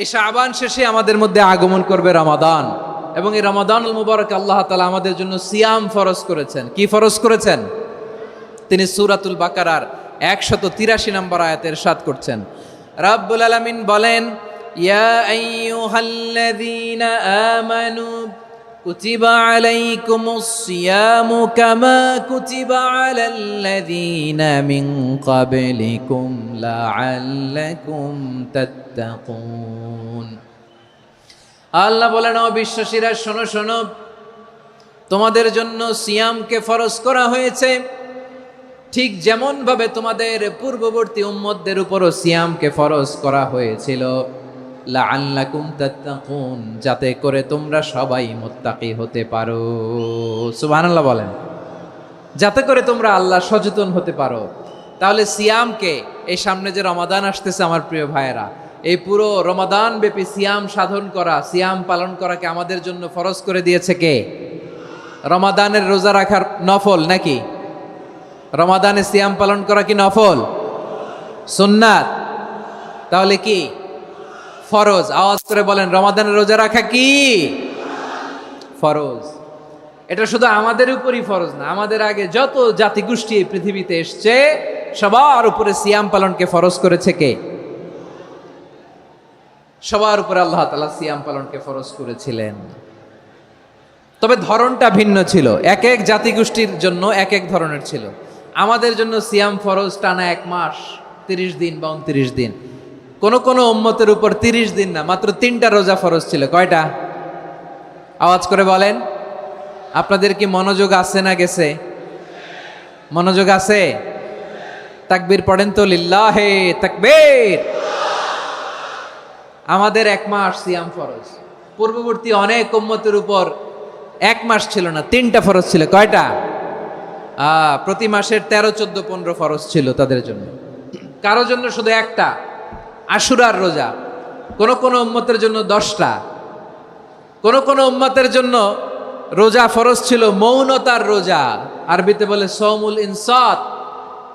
এই শাবান শেষে আমাদের মধ্যে আগমন করবে রমাদান, এবং এই রমাদানুল মুবারক আল্লাহ তাআলা আমাদের জন্য সিয়াম ফরজ করেছেন। কি ফরজ করেছেন? তিনি সূরাতুল বাকারার 183 নম্বর আয়াতে ইরশাদ করছেন, রাব্বুল আলামিন বলেন, ইয়া আইয়ুহাল্লাযীনা আমানু কুতিবা আলাইকুমুস সিয়ামু কামা কুতিবা আলাল্লাযীনা মিন ক্বাবলিকুম লাআল্লাকুম তাত্তাকুন। আল্লাহ বলেন, ও বিশ্বাসীরা শোনো শোনো, তোমাদের জন্য সিয়ামকে ফরজ করা হয়েছে, ঠিক যেমন ভাবে তোমাদের পূর্ববর্তী উম্মতদের উপরও সিয়ামকে ফরজ করা হয়েছিল, লাআল্লাকুম তাত্তাকুন, যাতে করে তোমরা সবাই মুত্তাকি হতে পারো। সুবহানাল্লাহ বলেন, যাতে করে তোমরা আল্লাহ সচেতন হতে পারো। তাহলে সিয়ামকে, এই সামনে যে রমাদান আসতেছে আমার প্রিয় ভাইয়েরা, এই পুরো রমাদান ব্যাপী সিয়াম সাধন করা, সিয়াম পালন করাকে আমাদের জন্য ফরজ করে দিয়েছে কে? রমাদানের রোজা রাখার নফল নাকি? রমাদানে সিয়াম পালন করা কি নফল? সুন্নাত? তাহলে কি ফরজ? আওয়াজ করে বলেন, রমাদানের রোজা রাখা কি ফরজ? এটা শুধু আমাদের উপরই ফরজ না, আমাদের আগে যত জাতিগোষ্ঠী এই পৃথিবীতে এসছে সবার উপরে সিয়াম পালনকে ফরজ করেছে কে? সবার উপরে আল্লাহ তাআলা সিয়াম পালনকে ফরজ করেছিলেন। তবে ধরনটা ভিন্ন ছিল, এক এক জাতিগোষ্ঠীর জন্য এক এক ধরনের ছিল। আমাদের জন্য সিয়াম ফরজ টানা 1 মাস 30 দিন বা 29 দিন। কোন কোন উম্মতের উপর 30 দিন না, মাত্র 3টা রোজা ফরজ ছিল। কয়টা? আওয়াজ করে বলেন। আপনাদের কি মনোযোগ আছে না গেছে? মনোযোগ আছে? তাকবীর পড়েন তো, লিল্লাহে তাকবীর। আমাদের 1 মাস সিয়াম ফরজ। পূর্ববর্তী অনেক উম্মতের উপর 1 মাস ছিল না, 3টা ফরজ ছিল। কয়টা? প্রতি মাসের 13, 14, 15 ফরজ ছিল তাদের জন্য। কারো জন্য শুধু একটা, আশুরার রোজা। কোন কোন উম্মতের জন্য 10টা। কোন কোন উম্মতের জন্য রোজা ফরজ ছিল মৌনতার রোজা, আরবিতে বলে সৌমুল ইনসাত,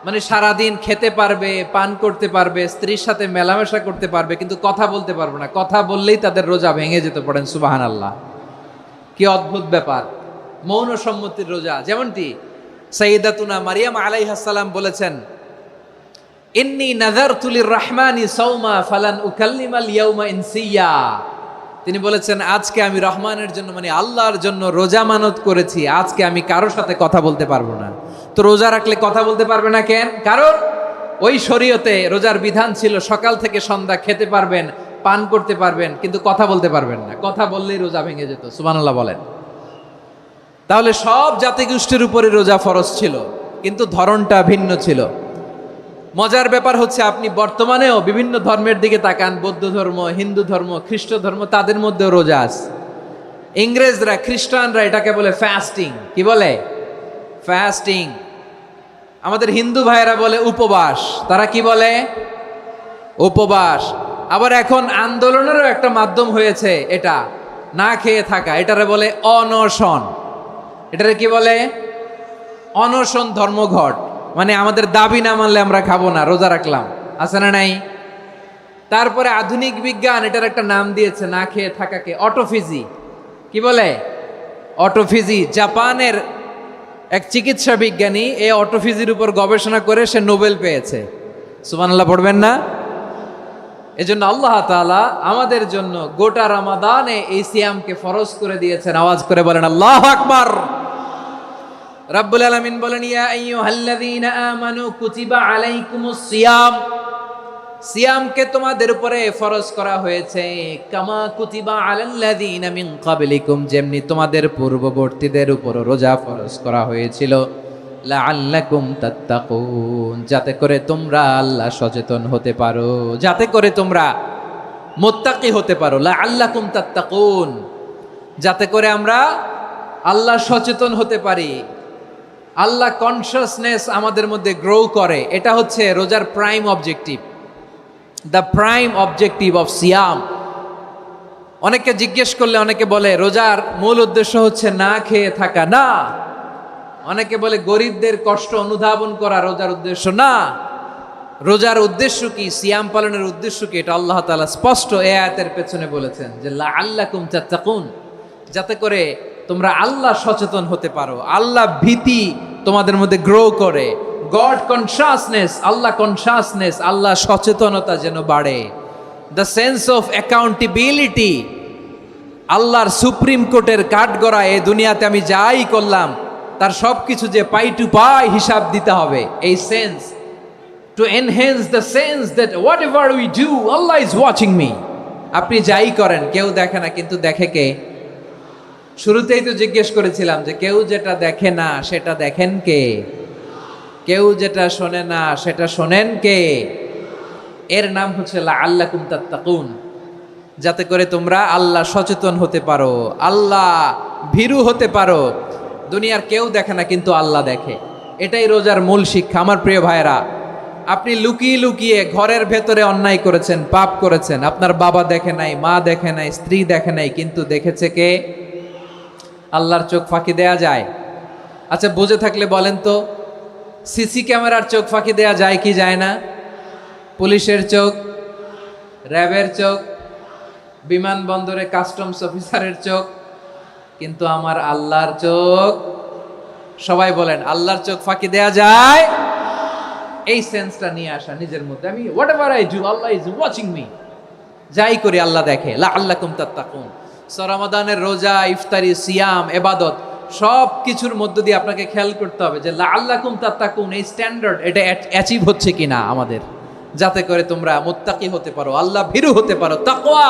মানে সারাদিন খেতে পারবে, পান করতে পারবে, স্ত্রীর সাথে মেলামেশা করতে পারবে, কিন্তু কথা বলতে পারবে না। কথা বললেই তাদের রোজা ভেঙে যেতে। পড়েন সুবহানাল্লাহ। কি অদ্ভুত ব্যাপার! মৌন সম্মতির রোজা। যেমনটি সাইয়্যিদাতুনা মারিয়াম আলাইহিস সালাম বলেছেন, ইন্নী নাযারতু লির-রাহমানি সাওমা ফালান উকাল্লিমাল ইয়াওমা ইনসিয়া। তিনি বলেছেন, আজকে আমি রহমানের জন্য, মানে আল্লাহর জন্য রোজা মানত করেছি, আজকে আমি কারোর সাথে কথা বলতে পারবো না। তো রোজা রাখলে কথা বলতে পারবে না কেন? কারণ ওই শরীয়তে রোজার বিধান ছিল সকাল থেকে সন্ধ্যা খেতে পারবেন, পান করতে পারবেন, কিন্তু কথা বলতে পারবেন না। কথা বললেই রোজা ভেঙে যেত। সুবহানাল্লাহ বলেন। তাহলে সব জাতিগোষ্ঠীর উপরে রোজা ফরজ ছিল, কিন্তু ধরনটা ভিন্ন ছিল। মজার ব্যাপার হচ্ছে, আপনি বর্তমানেও বিভিন্ন ধর্মের দিকে তাকান, বৌদ্ধ ধর্ম, হিন্দু ধর্ম, খ্রিস্ট ধর্ম, তাদের মধ্যেও রোজা আছে। ইংরেজরা, খ্রিস্টানরা এটাকে বলে ফাস্টিং। কি বলে? ফাস্টিং। আমাদের হিন্দু ভাইয়েরা বলে উপবাস। তারা কি বলে? উপবাস। আবার এখন আন্দোলনেরও একটা মাধ্যম হয়েছে এটা, না খেয়ে থাকা। এটারে বলে অনশন। এটারে কি বলে? অনশন ধর্মঘট। মানে আমাদের দাবি না মানলে আমরা খাবো না, রোজা রাখলাম। আছে না নাই? তারপরে আধুনিক বিজ্ঞান এটার একটা নাম দিয়েছে না খেয়ে থাকাকে, অটোফিজি। কি বলে? অটোফিজি। জাপানের এক চিকিৎসা বিজ্ঞানী এই অটোফিজির উপর গবেষণা করে সে নোবেল পেয়েছে। সুবহানাল্লাহ পড়বেন না? এজন্য আল্লাহ তাআলা আমাদের জন্য গোটা রমাদানে এই সিয়ামকে ফরজ করে দিয়েছেন। আওয়াজ করে বলেন আল্লাহু আকবার। রাব্বুল আলামিন বলেন, ইয়া আইয়ুহাল্লাযীনা আমানু কুতিবা আলাইকুমুস সিয়াম। সিয়ামকে তোমাদের উপরে ফরজ করা হয়েছে, কামা কুতিবা আলাল্লাযীনা মিন ক্বাবলিকুম, যেমনি তোমাদের পূর্ববর্তীদের উপর রোজা ফরজ করা হয়েছিল, লাআল্লাকুম তাত্তাকুন, যাতে করে তোমরা আল্লাহ সচেতন হতে পারো, যাতে করে তোমরা মুত্তাকি হতে পারো। লাআল্লাকুম তাত্তাকুন, যাতে করে আমরা আল্লাহ সচেতন হতে পারি, আল্লাহ কনসিয়াসনেস আমাদের মধ্যে গ্রো করে। এটা হচ্ছে রোজার prime objective, the prime objective of সিয়াম। অনেকে জিজ্ঞেস করলে অনেকে বলে রোজার মূল উদ্দেশ্য হচ্ছে না খেয়ে থাকা। না। অনেকে বলে গরিবদের কষ্ট অনুধাবন করা রোজার উদ্দেশ্য। না। রোজার উদ্দেশ্য কি, সিয়াম পালনের উদ্দেশ্য কি, এটা আল্লাহ তাআলা স্পষ্ট এই আয়াতের পেছনে বলেছেন যে লাআল্লাকুম তাত্তাকুন, যাতে করে তোমরা আল্লাহ সচেতন হতে পারো, আল্লাহ ভীতি তোমাদের মধ্যে গ্রো করে, গড কনসাসনেস, আল্লাহ কনসাসনেস, আল্লাহ সচেতনতা যেন বাড়ে, দ্য সেন্স অফ অ্যাকাউন্টেবিলিটি, আল্লাহর সুপ্রিম কোর্টের কাঠগড়া এই দুনিয়াতে আমি যাই করলাম তার সব কিছু যে পাই টু পাই হিসাব দিতে হবে, এই sense, to enhance the sense that whatever we do, Allah is watching me. আপনি যাই করেন কেউ দেখে না, কিন্তু দেখে কে? শুরুতেই তো জিজ্ঞেস করেছিলাম যে কেউ যেটা দেখে না সেটা দেখেন কে? কেউ যেটা শোনে না সেটা শোনেন কে? এর নাম হচ্ছে লাআল্লাকুম তাত্তাকুন, যাতে করে তোমরা আল্লাহ সচেতন হতে পারো, আল্লাহ ভীরু হতে পারো। দুনিয়ার কেউ দেখে না, কিন্তু আল্লাহ দেখে। এটাই রোজার মূল শিক্ষা। আমার প্রিয় ভাইরা, আপনি লুকিয়ে লুকিয়ে ঘরের ভেতরে অন্যায় করেছেন, পাপ করেছেন, আপনার বাবা দেখে নাই, মা দেখে নাই, স্ত্রী দেখে নাই, কিন্তু দেখেছে কে? আল্লাহর চোখ ফাঁকি দেয়া যায়? আচ্ছা, বুঝে থাকলে বলেন তো, সিসি ক্যামেরার চোখ ফাঁকি দেয়া যায় কি যায় না? পুলিশের চোখ, র্যাবের চোখ, বিমানবন্দরে কাস্টমস অফিসারের চোখ, কিন্তু আমার আল্লাহর চোখ? সবাই বলেন, আল্লাহর চোখ ফাঁকি দেয়া যায়? এই সেন্সটা নিয়ে আসা নিজের মধ্যে, আমি what ever I do Allah is watching me, যাই করি আল্লাহ দেখে। লাআল্লাকুম তাত্তাকুন। রমাদানের রোজা, ইফতারি, সিয়াম, ইবাদত সব কিছুর মধ্য দিয়ে আপনাকে খেয়াল করতে হবে যে লাআল্লাকুম তাত্তাকুন এই স্ট্যান্ডার্ড এটা অ্যাচিভ হচ্ছে কিনা আমাদের, যাতে করে তোমরা মুত্তাকি হতে পারো, আল্লাহ ভীরু হতে পারো। তাকওয়া,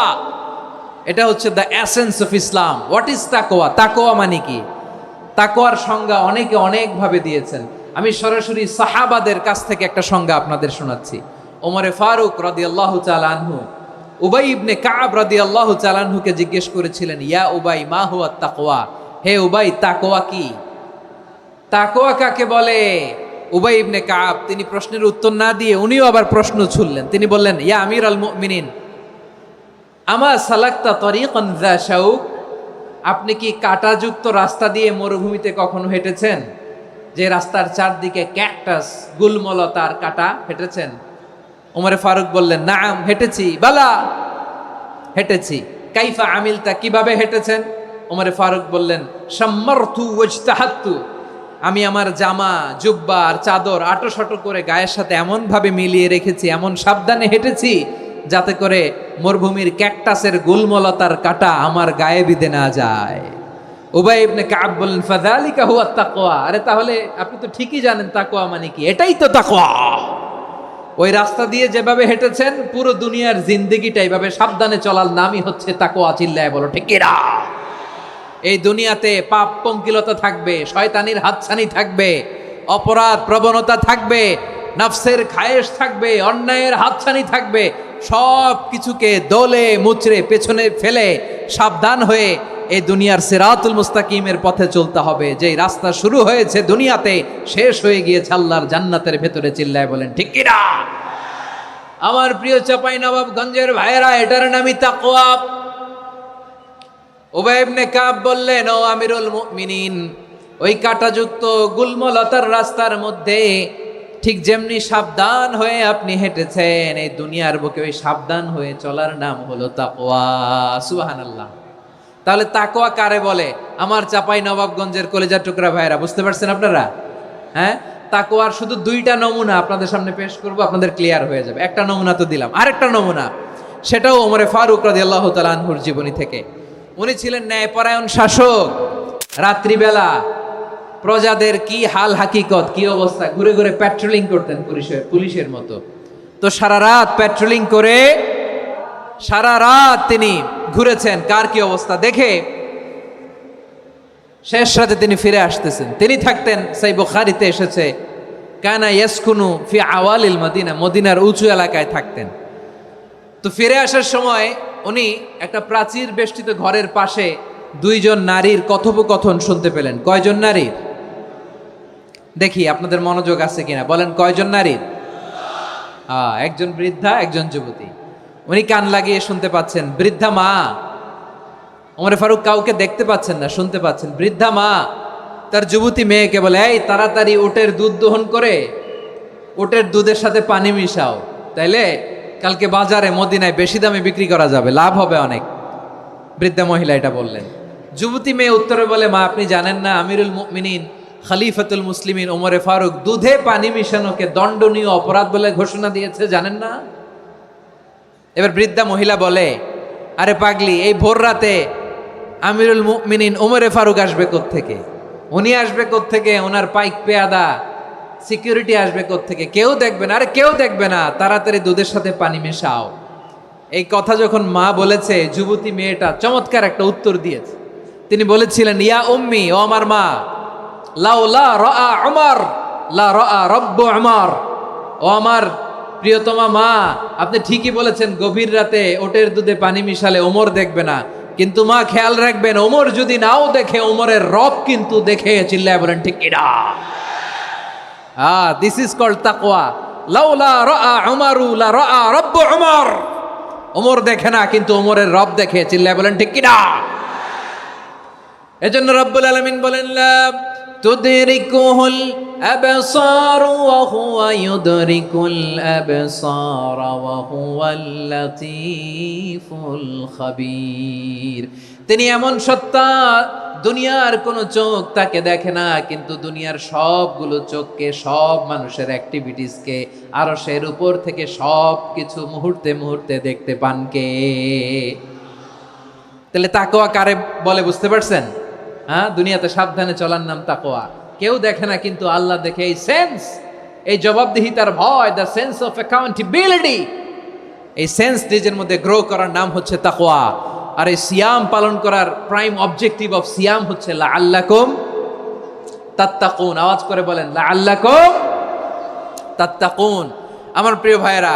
এটা হচ্ছে the essence of Islam. What is তাকওয়া? তাকওয়া মানে কি? তাকওয়ার সংজ্ঞা অনেকে অনেকভাবে দিয়েছেন। আমি সরাসরি সাহাবাদের কাছ থেকে একটা সংজ্ঞা আপনাদের শোনাচ্ছি। ওমরে ফারুক রাদিয়াল্লাহু তাআলা আনহু উবাই ইবনে কাব রাদিয়াল্লাহু তাআলা আনহুকে জিজ্ঞেস করেছিলেন, ইয়া উবাই মা হুয়া তাকওয়া, হে উবাই তাকওয়া কি? তাকওয়া কাকে বলে? উবাই ইবনে কাব তিনি প্রশ্নের উত্তর না দিয়ে উনিও আবার প্রশ্ন ছুড়লেন। তিনি বললেন, ইয়া আমিরাল মুমিনিন, আমা সালাকতা তরিকান যা শাউক, আপনি কি কাঁটাযুক্ত রাস্তা দিয়ে মরুভূমিতে কখনো হেঁটেছেন? যে রাস্তার চারদিকে ক্যাকটাস, গুলমলতার কাঁটা, হেঁটেছেন? ওমরে ফারুক বললেন, নাম, হেঁটেছি। বালা, হেঁটেছি। কাইফা আমিলতা, কিভাবে হেঁটেছেন? ওমরে ফারুক বললেন, শাম্মারতু ওয়াজতাহাতু, আমি আমার জামা, জুব্বা আর চাদর আটোসাটো করে গায়ের সাথে এমন ভাবে মিলিয়ে রেখেছি, এমন সাবধানে হেঁটেছি যাতে করে মরুভূমির ক্যাকটাসের গুলমলতার কাঁটা আমার গায়ে বিঁধে না যায়। উবাই ইবনে কাব বললেন, ফাযালিকা হুয়া তাকওয়া, আরে তাহলে আপনি তো ঠিকই জানেন তাকওয়া মানে কি, এটাই তো তাকওয়া। ওই রাস্তা দিয়ে যেভাবে হেঁটেছেন পুরো দুনিয়ার জিন্দেগিটা এইভাবে সাবধানে চলার নামই হচ্ছে তাকওয়া। চিল্লায় বলো ঠিক কিনা? এই দুনিয়াতে পাপ পঙ্কিলতা থাকবে, শয়তানির হাতছানি থাকবে, অপরাধ প্রবণতা থাকবে, নফসের খায়েশ থাকবে, অন্যায়ের হাতছানি থাকবে, সব কিছুকে দোলে মুচড়ে পেছনে ফেলে সাবধান হয়ে এই দুনিয়ার সিরাতুল মুস্তাকিমের পথে চলতে হবে। যেই রাস্তা শুরু হয়েছে দুনিয়াতে, শেষ হয়ে গিয়েছে আল্লাহর জান্নাতের ভেতরে। চিল্লায় বলেন ঠিক কিনা? আমার প্রিয় চাঁপাইনবাবগঞ্জের ভাইয়েরা, এটার নামই তাকওয়া। উবাই ইবনে কাব বললেন, ও আমিরুল মুমিনিন, ওই কাঁটাযুক্ত গুলমলতার রাস্তার মধ্যে ঠিক যেমনি সাবধান হয়ে আপনি হেঁটেছেন, এই দুনিয়ার বুকে ওই সাবধান হয়ে চলার নাম হলো তাকওয়া। সুবহানাল্লাহ। তাহলে তাকওয়া কারে বলে? আমার চাঁপাইনবাবগঞ্জের কলেজা টুকরা ভাইয়েরা, বুঝতে পারছেন আপনারা? হ্যাঁ, তাকওয়ার শুধু দুইটা নমুনা আপনাদের সামনে পেশ করব, আপনাদের ক্লিয়ার হয়ে যাবে। একটা নমুনা তো দিলাম, আরেকটা নমুনা, সেটাও ওমরে ফারুক রাদিয়াল্লাহু তাআলা আনহুর জীবনী থেকে। উনি ছিলেন ন্যায়পরায়ণ শাসক। রাত্রিবেলা প্রজাদের কি হাল হাকিকত, কি অবস্থা, ঘুরে ঘুরে প্যাট্রোলিং করতেন পুলিশের মতো। তো সারা রাত প্যাট্রোলিং করে সারা রাত তিনি ঘুরেছেন কার কি অবস্থা দেখে। শেষ রাতে তিনি ফিরে আসতেছেন। তিনি থাকতেন, সেই বুখারীতে এসেছে, কানা ইয়াসকুনু ফি আওয়ালিল মদিনা, মদিনার উঁচু এলাকায় থাকতেন। তো ফিরে আসার সময় উনি একটা প্রাচীর বেষ্টিত ঘরের পাশে দুইজন নারীর কথোপকথন শুনতে পেলেন। কয়জন নারীর? দেখি আপনাদের মনোযোগ আছে কিনা, বলেন কয়জন নারীর? একজন বৃদ্ধা, একজন যুবতী। উনি কান লাগিয়ে শুনতে পাচ্ছেন। বৃদ্ধা মা, ওমর ফারুক কাউকে দেখতে পাচ্ছেন না, শুনতে পাচ্ছেন। বৃদ্ধা মা তার যুবতী মেয়েকে বলে, এই তাড়াতাড়ি উটের দুধ দহন করে ওটের দুধের সাথে পানি মিশাও, তাইলে কালকে বাজারে মদিনায় বেশি দামে বিক্রি করা যাবে, লাভ হবে অনেক। বৃদ্ধা মহিলা এটা বললেন। যুবতী মেয়ে উত্তরে বলে, মা আপনি জানেন না আমিরুল মুমিনিন খলিফাতুল মুসলিমিন ওমরে ফারুক দুধে পানি মিশানোকে দণ্ডনীয় অপরাধ বলে ঘোষণা দিয়েছে, জানেন না? এবার বৃদ্ধা মহিলা বলে, আরে পাগলি, এই ভোর রাতে আমিরুল মুমিনিন ওমরে ফারুক আসবে কোত্থেকে? উনি আসবে কোত্থেকে? ওনার পাইক পেয়াদা সিকিউরিটি আসবে কোত্থেকে? কেউ দেখবে না। আরে কেউ দেখবে না, তাড়াতাড়ি দুধের সাথে পানি মেশাও। এই কথা যখন মা বলেছে, যুবতী মেয়েটা চমৎকার একটা উত্তর দিয়েছে। তিনি বলেছিলেন, ইয়া উম্মি, ও আমার মা, লাউলা রাআ উমর লা রাআ রব্বু উমর। ও আমার প্রিয়তমা মা, আপনি ঠিকই বলেছেন, গভীর রাতে ওটের দুধে পানি মিশালে ওমর দেখবে না, কিন্তু মা খেয়াল রাখবেন, ওমর যদি নাও দেখে, ওমরের রব কিন্তু দেখে। চিল্লায় বলেন ঠিক কিনা? দিস ইজ কল্ড তাকওয়া। লাউলা রাআ উমরু লা রাআ রব্বু উমর। ওমর দেখে না, কিন্তু ওমরের রব দেখে। চিল্লায় বলেন ঠিক কিনা? এজন্য রব্বুল আলামিন বলেন, লা তুদরিকুহুল আবসার ওয়া হুয়া ইউদরিকুল আবসার ওয়া হুয়াল লাতীফুল খাবীর। তিনি এমন সত্তা, দুনিয়ার কোনো চোখ তাকে দেখে না, কিন্তু দুনিয়ার সবগুলো চোখকে, সব মানুষের অ্যাক্টিভিটিসকে, আরশের উপর থেকে সব কিছু মুহূর্তে মুহূর্তে দেখতে পান কে? তাহলে তাকওয়া কারে বলে বুঝতে পারছেন? হ্যাঁ, দুনিয়াতে সাবধানে চলার নাম তাকওয়া। কেউ দেখে না, কিন্তু আল্লাহ দেখে। এই সেন্স, এই জবাবদিহিতার ভয়, দ্য সেন্স অফ অ্যাকাউন্টেবিলিটি, এই সেন্স নিজের মধ্যে গ্রো করার নাম হচ্ছে তাকওয়া। আর এই সিয়াম পালন করার প্রাইম অবজেক্টিভ অফ সিয়াম হচ্ছে লাআল্লাকুম তাত্তাকুন। আওয়াজ করে বলেন, লাআল্লাকুম তাত্তাকুন। আমার প্রিয় ভাইয়েরা,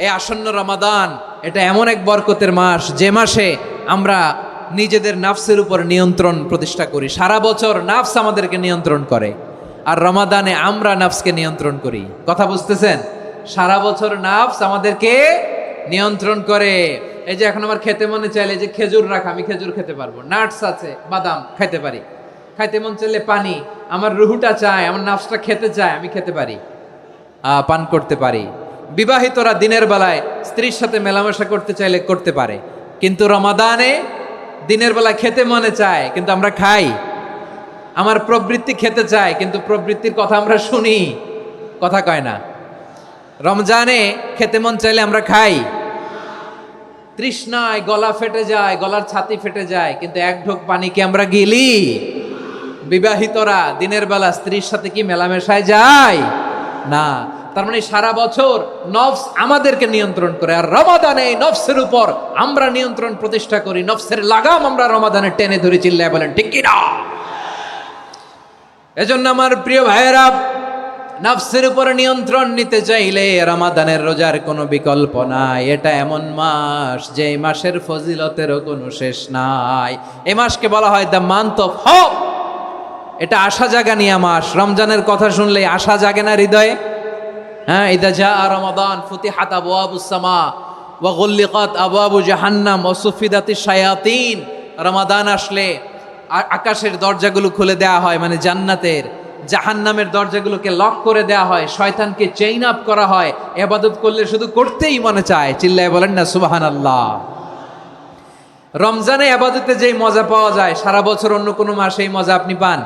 এই আসন্ন রমাদান, এটা এমন এক বরকতের মাস, যে মাসে আমরা নিজেদের নাফসের উপর নিয়ন্ত্রণ প্রতিষ্ঠা করি। সারা বছর নাফস আমাদেরকে নিয়ন্ত্রণ করে, আর রমাদানে আমরা নাফসকে নিয়ন্ত্রণ করি। কথা বুঝতেছেন? সারা বছর নাফস আমাদেরকে নিয়ন্ত্রণ করে। এই যে এখন আমার খেতে মনে চাইলে যে খেজুর রাখ, আমি খেজুর খেতে পারবো, নাটস আছে, বাদাম খাইতে পারি। খাইতে মন চাইলে পানি, আমার রুহুটা চায়, আমার নাফসটা খেতে চায়, আমি খেতে পারি, পান করতে পারি। বিবাহিতরা দিনের বেলায় স্ত্রীর সাথে মেলামেশা করতে চাইলে করতে পারে, কিন্তু রমাদানে দিনের বেলায় খেতে মনে চায়, কিন্তু আমরা খাই। আমার প্রবৃত্তি খেতে চায়, কিন্তু প্রবৃত্তির কথা আমরা শুনি, কথা কয় না। রমজানে খেতে মন চাইলে আমরা খাই, তৃষ্ণায় গলা ফেটে যায়, গলার ছাতি ফেটে যায়, কিন্তু এক ঢোক পানি কি আমরা গিলি? বিবাহিতরা দিনের বেলা স্ত্রীর সাথে কি মেলামেশায় যায়? না। তার মানে সারা বছর নফস আমাদেরকে নিয়ন্ত্রণ করে, আর রমাদানে এই নফসের উপর আমরা নিয়ন্ত্রণ প্রতিষ্ঠা করি। নফসের লাগাম আমরা রমাদানে টেনে ধরে। চিল্লায় বলেন ঠিক কিনা? এজন্য আমার প্রিয় ভাইয়েরা, নফসের উপর নিয়ন্ত্রণ নিতে চাইলে রমাদানের রোজার কোনো বিকল্প নাই। এটা এমন মাস, যে মাসের ফজিলতেরও কোনো শেষ নাই। এই মাসকে বলা হয় দ্য মান্থ অফ হোপ। এটা আশা জাগানিয়া মাস। রমজানের কথা শুনলে আশা জাগে না হৃদয়ে? হ্যাঁ, ইদা জা রমাদান ফুতিহাত আবওয়াবুস সামা ওয়া গুল্লিকাত আবওয়াবু জাহান্নাম ওয়া সুফিদাতিশ শায়াতিন। রমাদান আসলে আকাশের দরজাগুলো খুলে দেওয়া হয়, মানে জান্নাতের। জাহান্নামের দরজাগুলোকে লক করে দেওয়া হয়, শয়তানকে চেইন আপ করা হয়। ইবাদত করলে শুধু করতেই মনে চায়। চিল্লায় বলেন না সুবহানাল্লাহ। রমজানে ইবাদতে যেই মজা পাওয়া যায়, সারা বছর অন্য কোনো মাসে এই মজা আপনি পান?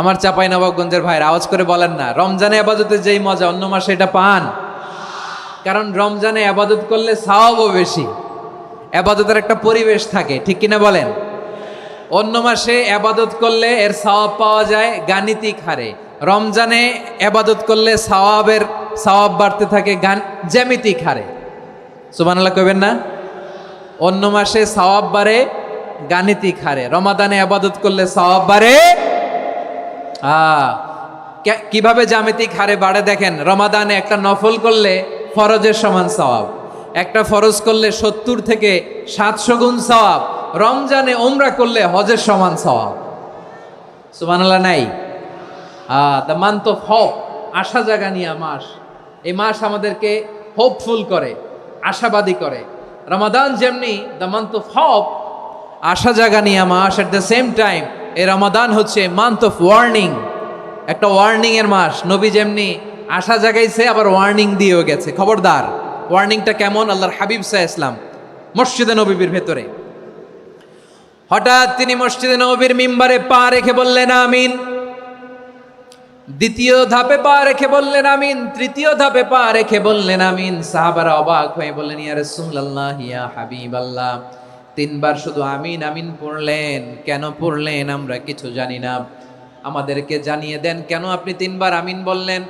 আমার চাঁপাইনবাবগঞ্জের ভাইরা আওয়াজ করে বলেন না, রমজানে ইবাদতে যেই মজা অন্য মাসে এটা পান? কারণ রমজানে ইবাদত করলে সওয়াবও বেশি, ইবাদতের একটা পরিবেশ থাকে, ঠিক কিনা বলেন? অন্য মাসে ইবাদত করলে এর সওয়াব পাওয়া যায় গাণিতিক হারে, রমজানে ইবাদত করলে সওয়াব বাড়তে থাকে জ্যামিতিক হারে। সুবহানাল্লাহ কইবেন না? অন্য মাসে সওয়াব বাড়ে গাণিতিক হারে, রমাদানে ইবাদত করলে সওয়াব বাড়ে কিভাবে জ্যামিতিক হারে বাড়ে দেখেন। রমাদানে একটা নফল করলে ফরজের সমান সওয়াব, একটা ফরজ করলে 70 থেকে 700 গুণ সওয়াব। রমজানে উমরা করলে হজের সমান সওয়াব। সুবহানাল্লাহ নাই? দ্য মান্থ অফ হোপ, আশা জাগানিয়া মাস। এই মাস আমাদেরকে হোপফুল করে, আশাবাদী করে। রমাদান যেমনি দ্য মান্থ অফ হোপ, আশা জাগানিয়া মাস, এট দ্য সেম টাইম এই রমাদান হচ্ছে মান্থ অফ ওয়ার্নিং, একটা ওয়ার্নিং এর মাস। নবী যেমনি আশা জাগাইছে, আবার ওয়ার্নিং দিয়েও গেছে। খবরদার। ওয়ার্নিংটা কেমন? আল্লাহর হাবিব সাল্লাল্লাহু আলাইহি ওয়াসাল্লাম মসজিদে নববীর ভেতরে, হঠাৎ তিনি মসজিদে নববীর মিম্বারে পা রেখে বললেন আমিন। দ্বিতীয় ধাপে পা রেখে বললেন আমিন, তৃতীয় ধাপে পা রেখে বললেন আমিন। সাহাবারা অবাক হয়ে বললেন, ইয়া রাসূলুল্লাহ, ইয়া হাবিবাল্লাহ, তিনবার শুধু আমিন আমিন পড়লেন, কেন পড়লেন আমরা কিছু জানি না, আমাদেরকে জানিয়ে দেন কেন আপনি তিনবার আমিন বললেন।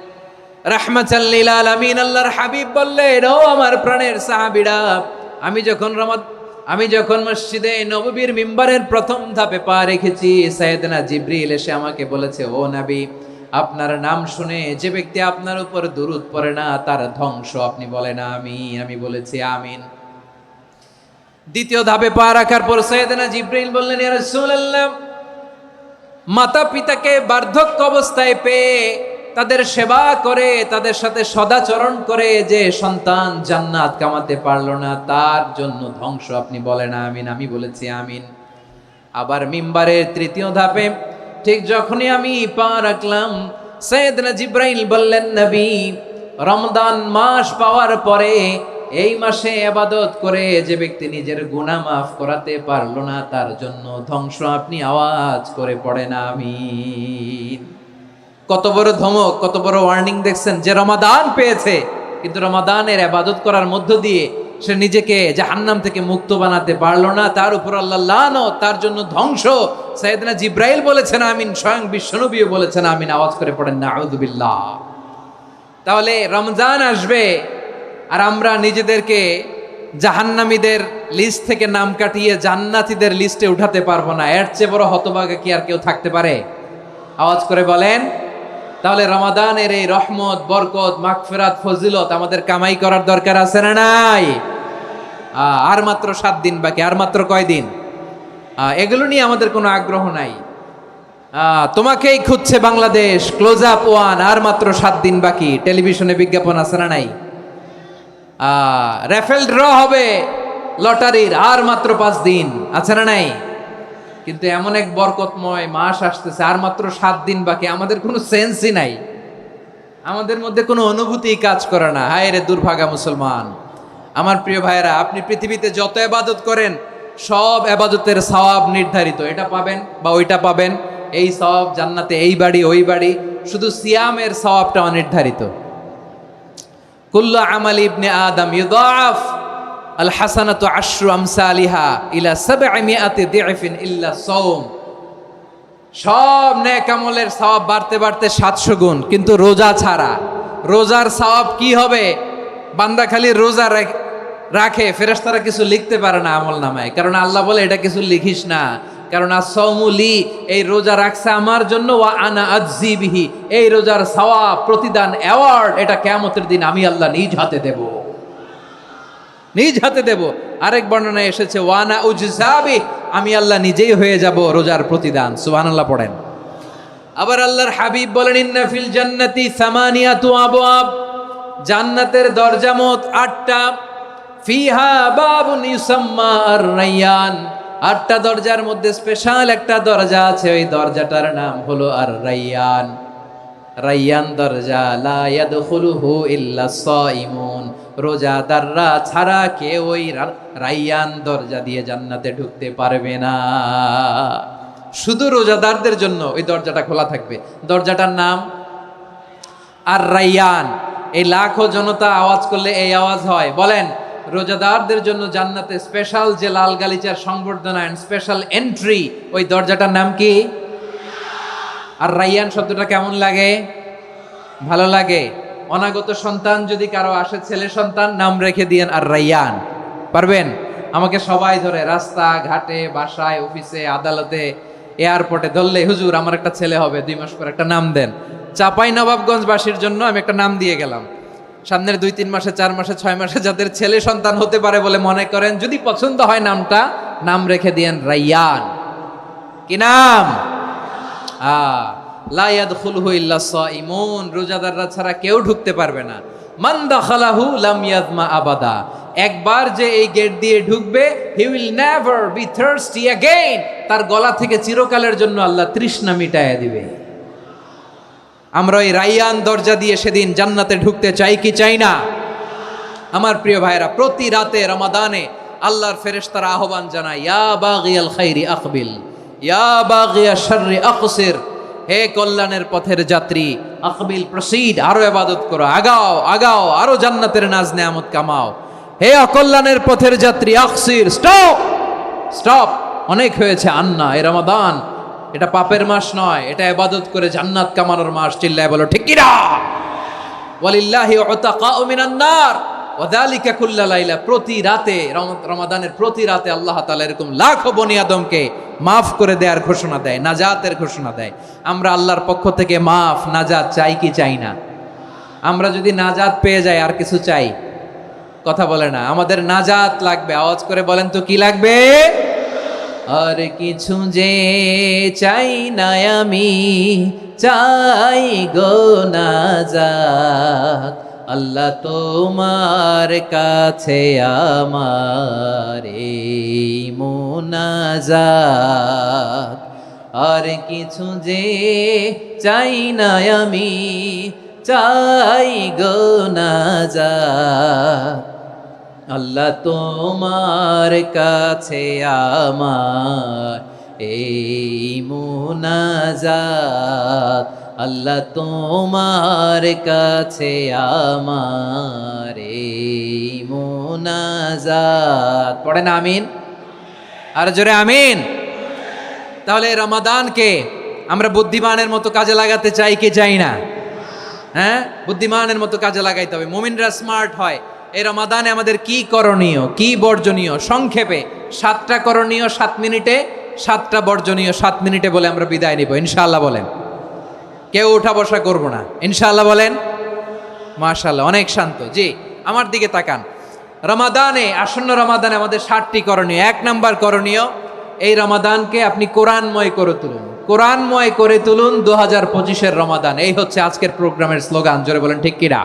রাহমাতাল লিল আলামিন আল্লাহর হাবিব বললেন, ও আমার প্রাণের সাহাবীরা, আমি যখন মসজিদে নববীর মিম্বারের প্রথম ধাপে পা রেখেছি, সাইয়েদনা জিবরিল এসে আমাকে বলেছে, ও নবী, আপনার নাম শুনে যে ব্যক্তি আপনার উপর দুরূদ পড়ে না তার ধ্বংস। আপনি বলেন আমিন। আমি বলেছি আমিন। দ্বিতীয় ধাপে পা রাখার পর সাইয়েদনা জিবরিল বললেন, ইয়া রাসূলুল্লাহ, মাতা পিতাকে বার্ধক্য অবস্থায় পেয়ে তাদের সেবা করে, তাদের সাথে সদাচরণ করে যে সন্তান জান্নাত কামাতে পারলো না, তার জন্য ধ্বংস। আপনি বলেন আমিন। আমি বলেছি আমিন। আবার মিম্বারের তৃতীয় ধাপে ঠিক যখনই আমি পা রাখলাম, সাইয়েদনা জিবরাইল বললেন, নবী, রমজান মাস পাওয়ার পরে এই মাসে ইবাদত করে যে ব্যক্তি নিজের গুনাহ মাফ করাতে পারলো না, তার জন্য ধ্বংস। আপনি আওয়াজ করে পড়েন আমিন। কত বড় ধমক, কত বড় ওয়ার্নিং দেখছেন! যে রমাদান পেয়েছে, কিন্তু রমাদানের ইবাদত করার মধ্য দিয়ে সে নিজেকে জাহান্নাম থেকে মুক্ত বানাতে পারলো না, তার উপর আল্লাহ লানত, তার জন্য ধ্বংস। সাইয়েদনা জিবরাইল বলেছেন আমিন, স্বয়ং বিশ্বনবীও বলেছেন আমিন। আওয়াজ করে পড়েন নাউযু বিল্লাহ। তাহলে রমজান আসবে আর আমরা নিজেদেরকে জাহান্নামীদের লিস্ট থেকে নাম কাটিয়ে জান্নাতীদের লিস্টে উঠাতে পারবো না। এর চেয়ে বড় হতভাগা কি আর কেউ থাকতে পারে? আওয়াজ করে বলেন। তাহলে রমাদানের এই রহমত, বরকত, মাগফিরাত, ফজিলত আমাদের কামাই করার দরকার আছে না নাই? আর মাত্র 7 দিন বাকি। আর মাত্র কয় দিন? এগুলো নিয়ে আমাদের কোনো আগ্রহ নাই। তোমাকেই খুঁজছে বাংলাদেশ, ক্লোজ আপ ওয়ান, আর মাত্র 7 দিন বাকি। টেলিভিশনে বিজ্ঞাপন আছে না নাই? রেফেল ড্র হবে লটারির, আর মাত্র 5 দিন, আছে না নাই? কিন্তু এমন এক বরকতময় মাস আসতেছে, আর মাত্র 7 দিন বাকি। আমাদের কোনো সেন্সই নাই, আমাদের মধ্যে কোনো অনুভূতি কাজ করে না। হায় রে দুর্ভাগা মুসলমান! আমার প্রিয় ভাইয়েরা, আপনি পৃথিবীতে যত ইবাদত করেন, সব ইবাদতের সওয়াব নির্ধারিত। এটা পাবেন বা ওইটা পাবেন, এই সওয়াব জান্নাতে, এই বাড়ি ওই বাড়ি। শুধু সিয়ামের সওয়াবটা অনির্ধারিত। কুল্লু আমালি ইবনে আদম ইউদাফ আল হাসানাতু আশরু আমসালিহা ইলা 700 দি'ফিন ইল্লা সাওম। সব নেক আমলের সওয়াব বাড়তে বাড়তে 700 গুণ, কিন্তু রোজা ছাড়া। রোজার সওয়াব কি হবে? বান্দা খালি রোজা রাখে, ফেরেশতারা কিছু লিখতে পারে না আমল নামায়, কারণ আল্লাহ বলে এটা কিছু লিখিস না, কারণ as-সাওমু লি, এই রোজা রাখছে আমার জন্য, ওয়া আনা আজজি বিহি, এই রোজার সওয়াব, প্রতিদান, অ্যাওয়ার্ড, এটা কিয়ামতের দিন আমি আল্লাহ নিজ হাতে দেব, নিজ হাতে দেব। আরেক বর্ণনায় এসেছে ওয়ানা উজজাবি, আমি আল্লাহ নিজেই হয়ে যাব রোজার প্রতিদান। সুবহানাল্লাহ পড়েন। আবার আল্লাহর হাবিব বলেন, ইন্না ফিল জান্নাতি সামানিয়াতু আবওয়াব, জান্নাতের দরজা মোট 8টা। ফিহা বাবুন ইউসাম্মা আর-রায়্যান, 8টা দরজার মধ্যে স্পেশাল একটা দরজা আছে, ওই দরজাটার নাম হলো আর-রায়্যান। রায়্যান দরজা, লা ইয়াদখুলুহু ইল্লা সাইমুন, রোজাদাররা ছাড়া কেউ ওই রায়্যান দরজা দিয়ে জান্নাতে ঢুকতে পারবে না। শুধু রোজাদারদের জন্য ওই দরজাটা খোলা থাকবে। দরজাটার নাম আর-রায়্যান। এই লাখো জনতা আওয়াজ করলে এই আওয়াজ হয়। বলেন, রোজাদারদের জন্য জান্নাতে স্পেশাল যে লাল গালিচার সংবর্ধনা এন্ড স্পেশাল এন্ট্রি, ওই দরজাটার নাম কি? আর রায়্যান শব্দটা কেমন লাগে? ভালো লাগে। অনাগত সন্তান যদি কারো আসে, ছেলে সন্তান, নাম রেখে দিয়েন আর রায়্যান। পারবেন? আমাকে সবাই ধরে রাস্তা ঘাটে, বাসায়, অফিসে, আদালতে, এয়ারপোর্টে ধরলে, হুজুর আমার একটা ছেলে হবে 2 মাস পর, একটা নাম দেন। চাপাই নবাবগঞ্জবাসীর জন্য আমি একটা নাম দিয়ে গেলাম। সামনের 2-3 মাসে, 4 মাসে, 6 মাসে যাদের ছেলে সন্তান হতে পারে বলে মনে করেন, যদি পছন্দ হয় নামটা, নাম রেখে দিয়েন রায়্যান। কি নাম? লা ইয়াদখুলুহু ইল্লা সাইমুন, রোজাদাররা ছাড়া কেউ ঢুকতে পারবে না। মান দাখালাহু লাম ইয়াজমা আবাদা, একবার যে এই গেট দিয়ে ঢুকবে, he will never be thirsty again, তার গলা থেকে চিরকালের জন্য আল্লাহ তৃষ্ণা মিটায়া দিবে। আমরা ওই রাইয়ান দরজা দিয়ে সেদিন জান্নাতে ঢুকতে চাই কি চাই না? আমার প্রিয় ভাইরা, প্রতি রাতে রমাদানে আল্লাহর ফেরেশতারা আহ্বান জানায়, ইয়া বাগিয়াল খাইরি আকবিল, ইয়া বাগিয়াশ শাররি আকসির, হে কল্যাণের পথের যাত্রী, আকবিল প্রসিড, আরো ইবাদত করো, আগাও আগাও, আরো জান্নাতের নাজ নেয়ামত কামাও। হে অকল্যাণের পথের যাত্রী, আকসির, স্টপ স্টপ, অনেক হয়েছে। আন্না, এ রমাদান এটা পাপের মাস নয়, এটা ইবাদত করে জান্নাত কামানোর মাস। চিল্লায় বলো ঠিক কি না? ওয়ালিল্লাহি উতাকাউ মিনান নার ওয়া যালিকা কুল্লা লাইলা। প্রতি রাতে, রমাদানের প্রতি রাতে আল্লাহ তাআলা এরকম লাখো বনি আদমকে মাফ করে দেওয়ার ঘোষণা দেয়, নাজাতের ঘোষণা দেয়। আমরা আল্লাহর পক্ষ থেকে মাফ, নাজাত চাই কি চাই না? আমরা যদি নাজাত পেয়ে যাই আর কিছু চাই? কথা বলে না। আমাদের নাজাত লাগবে। আওয়াজ করে বলেন তো কি লাগবে? আর কিছু যে চাই না আমি, চাই গো নাজাত, আল্লাহ তোমার কাছে আমার এই মুনাজাত। আর কিছু যে চাই না আমি, চাই গো নাজাত, আল্লাহ তোমার কাছে আমার এই মুনাজাত, আল্লাহ তোমার কাছে আমার এই মুনাজাত। পড়েন আমিন, আর জোরে আমিন। তাহলে রমাদানকে আমরা বুদ্ধিমানের মতো কাজে লাগাতে চাই কি চাই না? হ্যাঁ, বুদ্ধিমানের মতো কাজে লাগাইতে হবে। মুমিনরা স্মার্ট হয়। এই রমাদানে আমাদের কি করণীয়, কি বর্জনীয়? সংক্ষেপে 7টা করণীয় 7 মিনিটে, 7টা বর্জনীয় 7 মিনিটে বলে আমরা বিদায় নিব ইনশাআল্লাহ। বলেন, কেউ উঠা বসা করব না ইনশাআল্লাহ। বলেন মাশাআল্লাহ, অনেক শান্ত। জি, আমার দিকে তাকান। রমাদানে, আসন্ন রমাদানে আমাদের 7টি করণীয়। 1 নাম্বার করণীয়, এই রমাদানকে আপনি কোরআনময় করে তুলুন। কোরআনময় করে তুলুন 2025-এর রমাদান। এই হচ্ছে আজকের প্রোগ্রামের স্লোগান। জোরে বলেন ঠিক কিনা?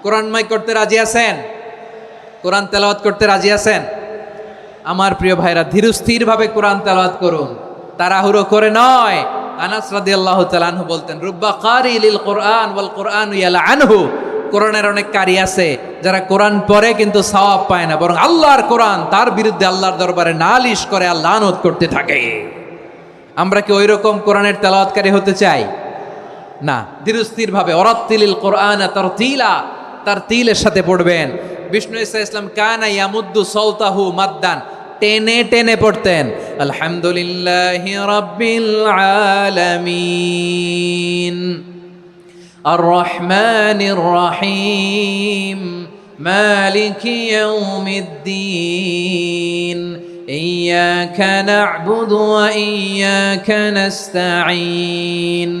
কোরআনময় করতে রাজি আছেন? কোরআন তেলাওয়াত করতে রাজি আছেন? আমার প্রিয় ভাইরা, ধীরস্থির ভাবে কোরআন তেলাওয়াত করুন, তাড়াহুড়ো করে নয়। আনাস রাদিয়াল্লাহু তাআলা আনহু বলতেন, রুব্বা কারি লিল কোরআন ওয়াল কোরআনু ইয়ালআনহু। কোরআনের অনেক কারি আছে যারা কোরআন পড়ে কিন্তু সওয়াব পায় না, বরং আল্লাহর কোরআন তার বিরুদ্ধে আল্লাহর দরবারে নালিশ করে আর লানত করতে থাকে। আমরা কি ওই রকম কোরআনের তেলাওয়াতকারী হতে চাই? না। ধীরস্থির ভাবে, ওয়ারাত্তিলিল কোরআনা তারতিলা, তারতিলের সাথে পড়বেন। বিষ্ণু ঈসা ইসলাম কানা ইয়ামুদ্দু সাওতাহু মাদ্দান, টেনে টেনে পড়তেন। আলহামদুলিল্লাহি রাব্বিল আলামিন আর রহমানির রহিম মালিকি ইয়াউমিদ্দিন ইয়্যাকা না'বুদু ওয়া ইয়্যাকা নাস্তাঈন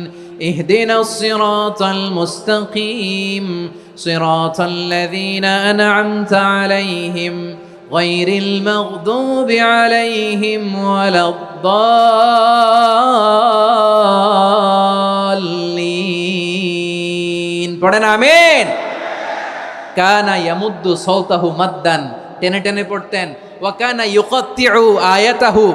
ইহদিনাস সিরাতাল মুস্তাকিম সিরাতাল লাযীনা আন'আমতা আলাইহিম গায়রিল মাগদুবি আলাইহিম ওয়ালাদ-দাল্লিন। পড়েন আমিন। কানা ইয়ামুদ্দু সাওতাহু মাদ্দান, টেনে টেনে পড়তেন। ওয়া কানা ইউকাত্তিউ আয়াতাহু,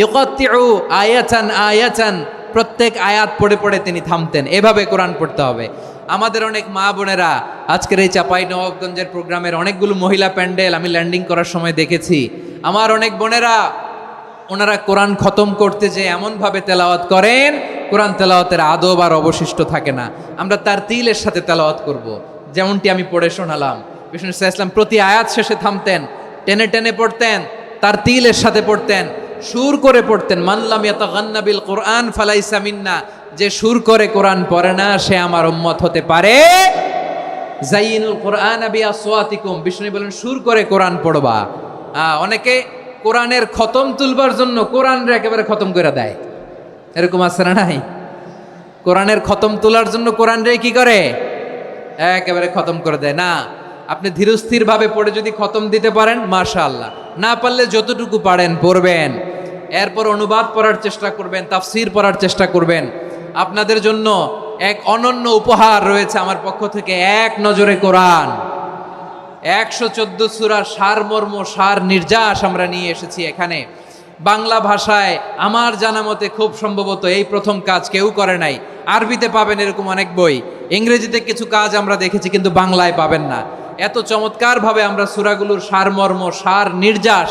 ইউকাত্তিউ আয়াতান আয়াতান, প্রত্যেক আয়াত পড়ে পড়ে তিনি থামতেন। এভাবে কোরআন পড়তে হবে। আমাদের অনেক মা বোনেরা আজকের এই চাঁপাইনবাবগঞ্জের প্রোগ্রামের অনেকগুলো মহিলা প্যান্ডেল আমি ল্যান্ডিং করার সময় দেখেছি। আমার অনেক বোনেরা, ওনারা কোরআন খতম করতে যে এমনভাবে তেলাওয়াত করেন, কোরআন তেলাওয়াতের আদব আর অবশিষ্ট থাকে না। আমরা তারতিলের সাথে তেলাওয়াত করব, যেমনটি আমি পড়ে শোনালাম। বিষ্ণু ইসলাম প্রতি আয়াত শেষে থামতেন, টেনে টেনে পড়তেন, তারতিলের সাথে পড়তেন, সুর করে পড়তেন। মানলাম ইয়াতাগান্না বিল কোরআন ফালাইসা মিন্না, যে সুর করে কোরআন পড়ে না সে আমার উম্মত হতে পারে। জাইনুল কোরআন বিআসওয়াতিকুম, বিষ্ণু বলেন সুর করে কোরআন পড়বা। অনেকে কোরআনের খতম তুলবার জন্য কোরআনরে একেবারে খতম করে দেয়, এরকম আছে না নাই? কোরআনের খতম তোলার জন্য কোরআনরে কি করে? একেবারে খতম করে দেয় না। আপনি ধীরস্থির ভাবে পড়ে যদি খতম দিতে পারেন মাশাআল্লাহ, না পারলে যতটুকু পারেন পড়বেন। এরপর অনুবাদ পড়ার চেষ্টা করবেন, তাফসির পড়ার চেষ্টা করবেন। আপনাদের জন্য এক অনন্য উপহার রয়েছে আমার পক্ষ থেকে, এক নজরে কোরআন। 114 সূরার সারমর্ম, সার নির্যাস আমরা নিয়ে এসেছি এখানে। বাংলা ভাষায় আমার জানা মতে খুব সম্ভবত এই প্রথম কাজ কেউ করে নাই। আরবিতে পাবেন এরকম অনেক বই, ইংরেজিতে কিছু কাজ আমরা দেখেছি, কিন্তু বাংলায় পাবেন না। এত চমৎকারভাবে আমরা সূরাগুলোর সারমর্ম, সার নির্যাস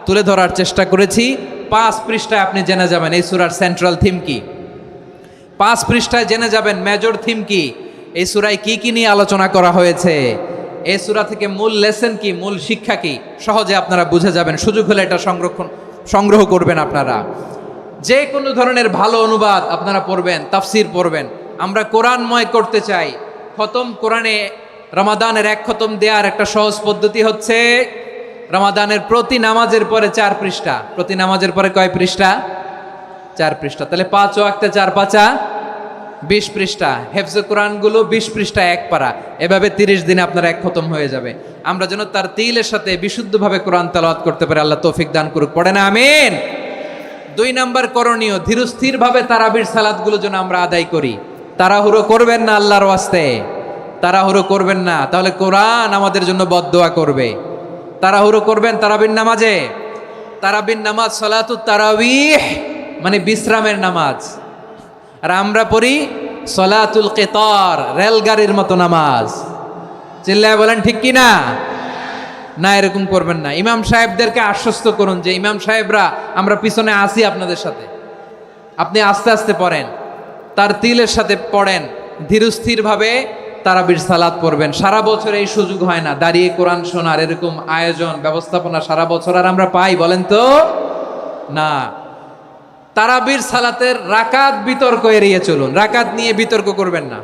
তুলে ধরার চেষ্টা করেছি। 5 পৃষ্ঠায় আপনি জেনে যাবেন এই সূরার সেন্ট্রাল থিম কি। 5 পৃষ্ঠায় জেনে যাবেন মেজর থিম কি, এই সূরায় কি কি নিয়ে আলোচনা করা হয়েছে, এই সূরা থেকে মূল লেসন কি, মূল শিক্ষা কি, সহজে আপনারা বুঝে যাবেন। সুযোগ হলে এটা সংগ্রহ করবেন। আপনারা যে কোনো ধরনের ভালো অনুবাদ আপনারা পড়বেন, তাফসির পড়বেন। আমরা কোরআনময় করতে চাই। খতম কোরআনে রমাদানের 1 খতম দেওয়ার একটা সহজ পদ্ধতি হচ্ছে রমাদানের প্রতি নামাজের পরে 4 পৃষ্ঠা। প্রতি নামাজের পরে কয় পৃষ্ঠা? 4 পৃষ্ঠা। তাহলে 5 ওয়াক্তে 4 পাঁচা 20 পৃষ্ঠা। হেফজে কোরআনগুলো 20 পৃষ্ঠা 1 পারা। এভাবে 30 দিনে আপনার 1 খতম হয়ে যাবে। আমরা যেন তার তিলের সাথে বিশুদ্ধভাবে কোরআন তেলাওয়াত করতে পারি। আল্লাহ তৌফিক দান করুক। পড়ে না আমিন। 2 নাম্বার করণীয়, ধীরস্থিরভাবে তারাবির সালাতগুলো যেন আমরা আদায় করি। তাড়াহুড়ো করবেন না আল্লাহর ওয়াস্তে, তাড়াহুড়ো করবেন না, তাহলে কোরআন আমাদের জন্য বদদোয়া করবে। তাড়াহুড়ো করবেন তারাবির নামাজে। তারাবির নামাজ সালাতুত তারাবিহ মানে বিশ্রামের নামাজ। আর আমরা পড়ি সলাতুল কিতার, রেলগাড়ির মতো নামাজ। চিল্লায় বলেন ঠিক কি না? না, এরকম করবেন না। ইমাম সাহেবদেরকে আশ্বস্ত করুন যে ইমাম সাহেবরা আমরা পিছনে আসি আপনাদের সাথে, আপনি আস্তে আস্তে পড়েন, তার তিলের সাথে পড়েন, ধীরস্থিরভাবে তারাবির সালাত পড়বেন। সারা বছর এই সুযোগ হয় না দাঁড়িয়ে কোরআন শোনার, এরকম আয়োজন ব্যবস্থাপনা সারা বছর আর আমরা পাই বলেন তো না। তারাবির সালাতের রাকাত বিতর্ক এড়িয়ে চলুন। রাকাত নিয়ে বিতর্ক করবেন না।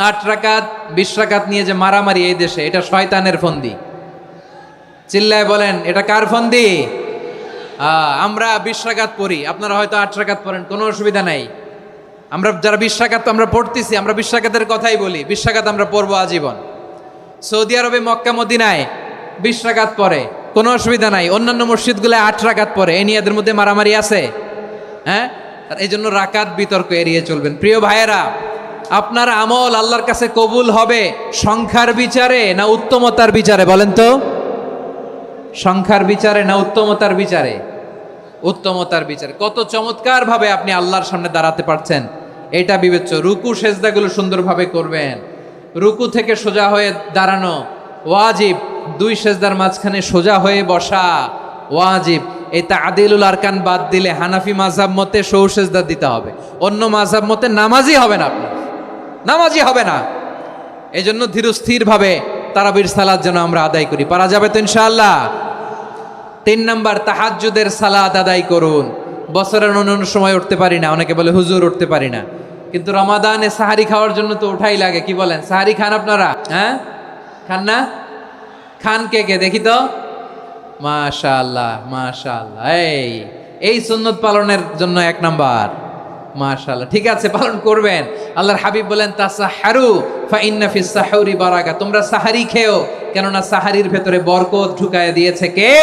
8 রাকাত 20 রাকাত নিয়ে যে মারামারি এই দেশে, এটা শয়তানের ফন্দি। চিল্লায় বলেন এটা কার ফন্দি? আমরা 20 রাকাত পড়ি, আপনারা হয়তো 8 রাকাত পড়েন, কোনো অসুবিধা নাই। আমরা যারা 20 রাকাত তো আমরা পড়তেছি, আমরা 20 রাকাতের কথাই বলি। 20 রাকাত আমরা পড়বো আজীবন। সৌদি আরবে মক্কা মদিনায় 20 রাকাত পড়ে, কোনো অসুবিধা নাই। অন্যান্য মসজিদগুলো 8 রাকাত পড়ে, এই নিয়ে এদের মধ্যে মারামারি আছে? হ্যাঁ, আর এই জন্য রাকাত বিতর্ক এড়িয়ে চলবেন। প্রিয় ভাইয়েরা, আপনার আমল আল্লাহর কাছে কবুল হবে সংখ্যার বিচারে না উত্তমতার বিচারে? বলেন তো, সংখ্যার বিচারে না উত্তমতার বিচারে? উত্তমতার বিচারে। কত চমৎকার ভাবে আপনি আল্লাহর সামনে দাঁড়াতে পারছেন এটা বিবেচ্য। রুকু সেজদাগুলো সুন্দরভাবে করবেন। রুকু থেকে সোজা হয়ে দাঁড়ানো ওয়াজিব, 2 সেজদার মাঝখানে সোজা হয়ে বসা ওয়াজিব। এই তাদিলুল আরকান বাদ দিলে হানাফি মাযহাব মতে সৌ সেজদা দিতে হবে, অন্য মাযহাব মতে নামাজই হবে না, আপনার নামাজই হবে না। এই জন্য ধীরস্থিরভাবে তারাবির সালাত যেন আমরা আদায় করি। পারা যাবে তো ইনশাআল্লাহ? 3 নাম্বার, তাহাজ্জুদের সালাত আদায় করুন। বছরের অন্য সময় উঠতে পারি না, অনেকে বলে হুজুর উঠতে পারি না, কিন্তু রমাদানে সাহারি খাওয়ার জন্য তো ওঠাই লাগে। কি বলেন, সাহারি খান আপনারা? হ্যাঁ, খান না? খান কে কে দেখি তো? মাশাআল্লাহ মাশাআল্লাহ। এই সুন্নত পালনের জন্য 1 নাম্বার। মাশাআল্লাহ, ঠিক আছে, পালন করবেন। আল্লাহর হাবিব বলেন তাসাহারু ফা ইন্না ফিস সাহুরি বারাকা, তোমরা সাহারি খেও, কেননা সাহারির ভেতরে বরকত ঢুকায় দিয়েছে কে?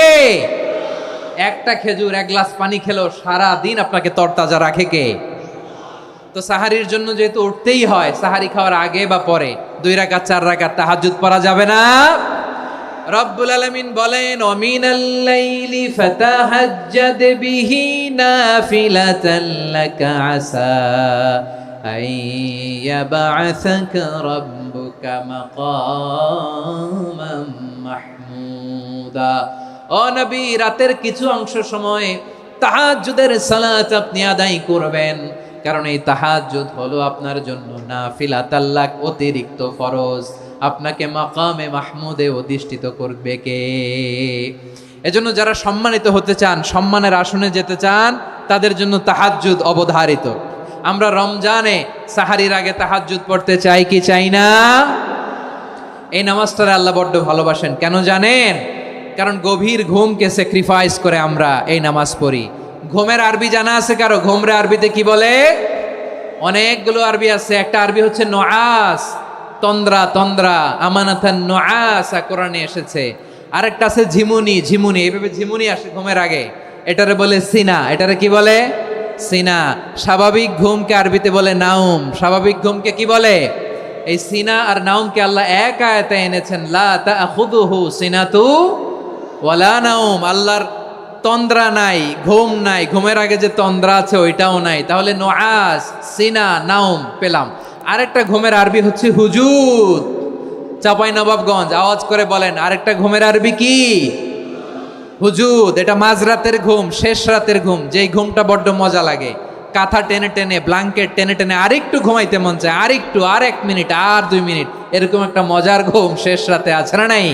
একটা খেজুর 1 গ্লাস পানি খেলো সারা দিন আপনাকে তরতাজা রাখে কে? তো সাহারির জন্য যেহেতু উঠতেই হয়, সাহারি খাওয়ার আগে বা পরে 2 রাকাত 4 রাকাত তাহাজ্জুদ পড়া যাবে না? রব্বুল আলামিন বলেন ওয়ামিনাল লাইলি ফাতাহাজ্জাদ বিহি নাফিলাতান লাকা আসা আইয়াবআসাকা রাব্বুকা মাকামান মাহমুদা। ও নবী, রাতের কিছু অংশ সময় তাহাজ্জুদের সালাত আপনি আদায় করবেন, কারণ এই তাহাজ্জুদ হলো আপনার জন্য নাফিলাতাল লাক, অতিরিক্ত ফরজ। আপনাকে মাকামে মাহমুদে অধিষ্ঠিত করবে কে? এজন্য যারা সম্মানিত হতে চান, সম্মানের আসনে যেতে চান, তাদের জন্য তাহাজ্জুদ অবধারিত। আমরা রমজানে সাহারির আগে তাহাজ্জুদ পড়তে চাই কি চাই না? এই নামাজটারে আল্লাহ বড্ড ভালোবাসেন। কেন জানেন? কারণ গভীর ঘুমকে স্যাক্রিফাইস করে আমরা এই নামাজ পড়ি। ঘুমের আরবি জানা আছে কারো? ঘুমরে আরবিতে কি বলে? অনেকগুলো আরবি আছে। একটা আরবি হচ্ছে নুআস, তন্দ্রা, তন্দ্রা, আমানাতান নুআসা কোরআনে এসেছে। আরেকটা আছে ঝিমুনি, ঝিমুনি, এইভাবে ঝিমুনি আসে ঘুমের আগে, এটারে বলে সিনা। এটারে কি বলে? সিনা। স্বাভাবিক ঘুমকে আরবিতে বলে নাউম। স্বাভাবিক ঘুমকে কি বলে? এই সিনা আর নাউমকে আল্লাহ এক আয়াতে এনেছেন, লা তাখুযুহু সিনাতু ওয়ালা নাউম। আল্লাহর তন্দ্রা নাই, ঘুম নাই, ঘুমের আগে যে তন্দ্রা আছে ওইটাও নাই, তাহলে নোয়াস, সিনা, নাউম পেলাম। আরেকটা ঘুমের আরবি হচ্ছে হুজুদ। চাঁপাইনবাবগঞ্জ আওয়াজ করে বলেন, আরেকটা ঘুমের আরবি কি? হুজুদ। এটা মাঝরাতের ঘুম, শেষ রাতের ঘুম, যেই ঘুমটা বড্ড মজা লাগে। কাঁথা টেনে টেনে, ব্ল্যাঙ্কেট টেনে টেনে আরেকটু ঘুমাইতে মন চায়, আরেকটু, আর 1 মিনিট, আর 2 মিনিট, এরকম একটা মজার ঘুম শেষ রাতে আছে না নাই?